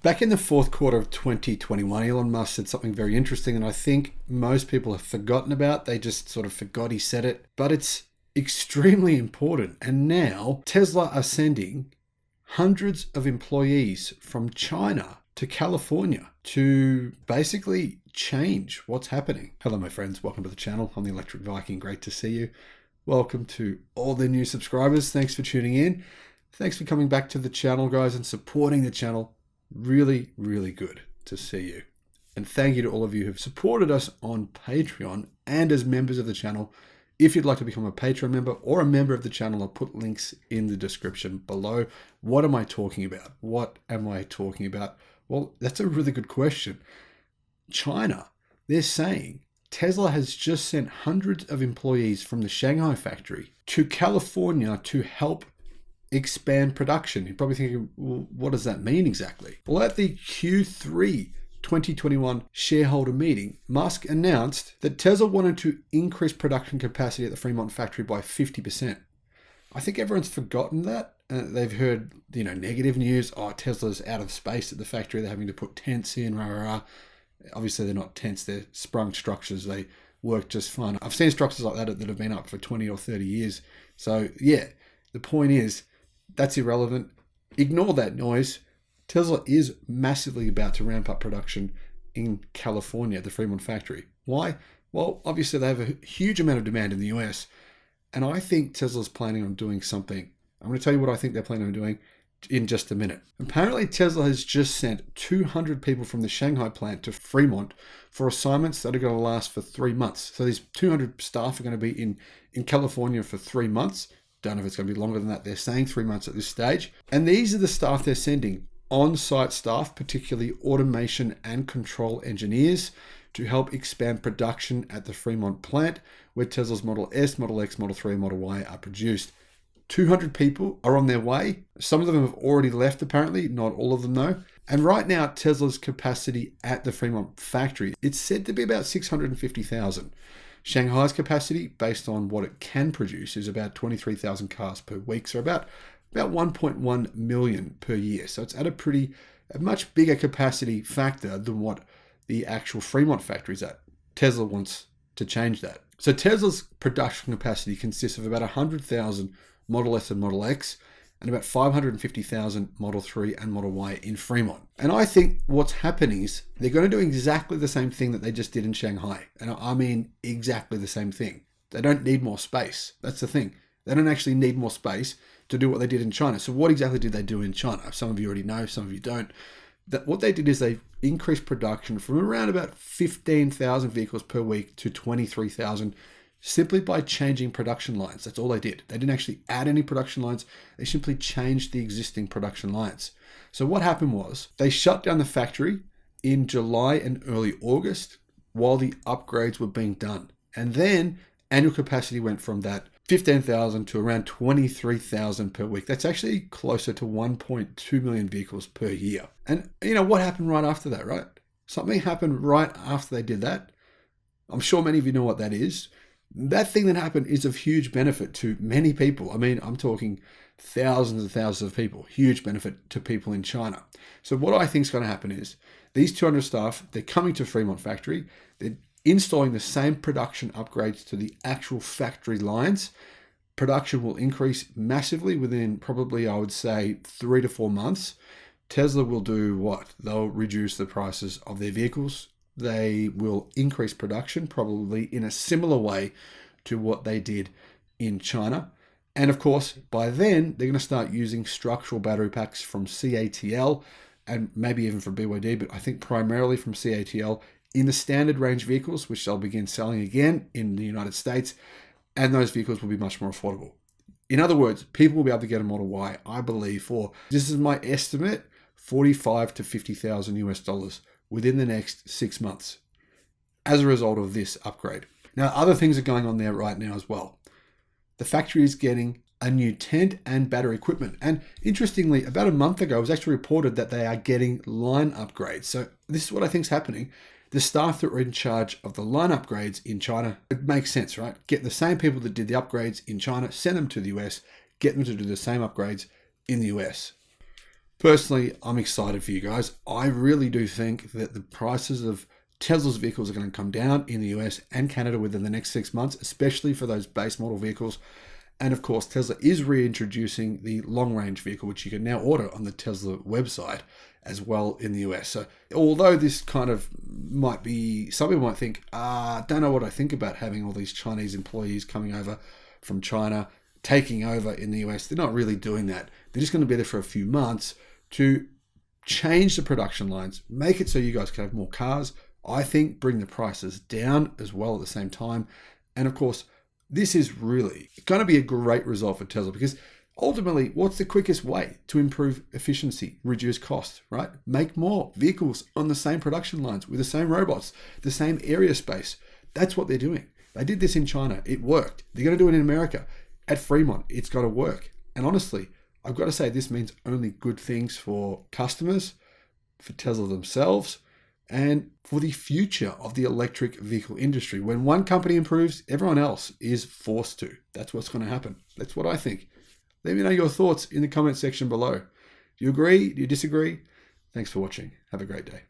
Back in the fourth quarter of 2021, Elon Musk said something very interesting, and I think most people have forgotten about. They just sort of forgot he said it, but it's extremely important. And now Tesla are sending hundreds of employees from China to California to basically change what's happening. Hello, my friends. Welcome to the channel. I'm the Electric Viking. Great to see you. Welcome to all the new subscribers. Thanks for tuning in. Thanks for coming back to the channel, guys, and supporting the channel. Really, really good to see you. And thank you to all of you who've supported us on Patreon and as members of the channel. If you'd like to become a Patreon member or a member of the channel, I'll put links in the description below. What am I talking about? What am I talking about? Well, that's a really good question. China, they're saying Tesla has just sent hundreds of employees from the Shanghai factory to California to help expand production. You're probably thinking, well, what does that mean exactly? Well, at the Q3 2021 shareholder meeting, Musk announced that Tesla wanted to increase production capacity at the Freemont factory by 50%. I think everyone's forgotten that. They've heard, negative news. Oh, Tesla's out of space at the factory. They're having to put tents in, rah, rah, rah. Obviously, they're not tents. They're sprung structures. They work just fine. I've seen structures like that have been up for 20 or 30 years. So, yeah, the point is, that's irrelevant. Ignore that noise. Tesla is massively about to ramp up production in California, the Fremont factory. Why? Well, obviously, they have a huge amount of demand in the US. And I think Tesla's planning on doing something. I'm going to tell you what I think they're planning on doing in just a minute. Apparently, Tesla has just sent 200 people from the Shanghai plant to Fremont for assignments that are going to last for 3 months. So these 200 staff are going to be in California for 3 months. Don't know if it's going to be longer than that. They're saying 3 months at this stage. And these are the staff they're sending. On-site staff, particularly automation and control engineers, to help expand production at the Fremont plant, where Tesla's Model S, Model X, Model 3, and Model Y are produced. 200 people are on their way. Some of them have already left, apparently. Not all of them, though. And right now, Tesla's capacity at the Fremont factory, it's said to be about 650,000. Shanghai's capacity, based on what it can produce, is about 23,000 cars per week, so about 1.1 million per year. So it's at a much bigger capacity factor than what the actual Fremont factory is at. Tesla wants to change that. So Tesla's production capacity consists of about 100,000 Model S and Model X, and about 550,000 Model 3 and Model Y in Fremont. And I think what's happening is they're going to do exactly the same thing that they just did in Shanghai. And I mean exactly the same thing. They don't need more space. That's the thing. They don't actually need more space to do what they did in China. So what exactly did they do in China? Some of you already know, some of you don't. What they did is they increased production from around about 15,000 vehicles per week to 23,000 simply by changing production lines. That's all they did. They didn't actually add any production lines. They simply changed the existing production lines. So what happened was they shut down the factory in July and early August while the upgrades were being done. And then annual capacity went from that 15,000 to around 23,000 per week. That's actually closer to 1.2 million vehicles per year. And what happened right after that, right? Something happened right after they did that. I'm sure many of you know what that is. That thing that happened is of huge benefit to many people. I mean, I'm talking thousands and thousands of people. Huge benefit to people in China. So what I think is going to happen is these 200 staff, they're coming to Fremont factory. They're installing the same production upgrades to the actual factory lines. Production will increase massively within probably, I would say, 3 to 4 months. Tesla will do what? They'll reduce the prices of their vehicles. They will increase production probably in a similar way to what they did in China. And of course, by then, they're going to start using structural battery packs from CATL and maybe even from BYD, but I think primarily from CATL in the standard range vehicles, which they'll begin selling again in the United States. And those vehicles will be much more affordable. In other words, people will be able to get a Model Y, I believe, for, this is my estimate, $45,000 to $50,000 US within the next 6 months as a result of this upgrade. Now, other things are going on there right now as well. The factory is getting a new tent and battery equipment. And interestingly, about a month ago, it was actually reported that they are getting line upgrades. So this is what I think is happening. The staff that were in charge of the line upgrades in China, it makes sense, right? Get the same people that did the upgrades in China, send them to the US, get them to do the same upgrades in the US. Personally, I'm excited for you guys. I really do think that the prices of Tesla's vehicles are going to come down in the US and Canada within the next 6 months, especially for those base model vehicles. And of course, Tesla is reintroducing the long range vehicle, which you can now order on the Tesla website as well in the US. So although this kind of might be, some people might think, don't know what I think about having all these Chinese employees coming over from China, taking over in the US. They're not really doing that. They're just going to be there for a few months to change the production lines, make it so you guys can have more cars. I think bring the prices down as well at the same time. And of course, this is really going to be a great result for Tesla because ultimately, what's the quickest way to improve efficiency, reduce costs, right? Make more vehicles on the same production lines with the same robots, the same area space. That's what they're doing. They did this in China. It worked. They're going to do it in America. At Fremont, it's got to work. And honestly, I've got to say this means only good things for customers, for Tesla themselves, and for the future of the electric vehicle industry. When one company improves, everyone else is forced to. That's what's going to happen. That's what I think. Let me know your thoughts in the comment section below. Do you agree? Do you disagree? Thanks for watching. Have a great day.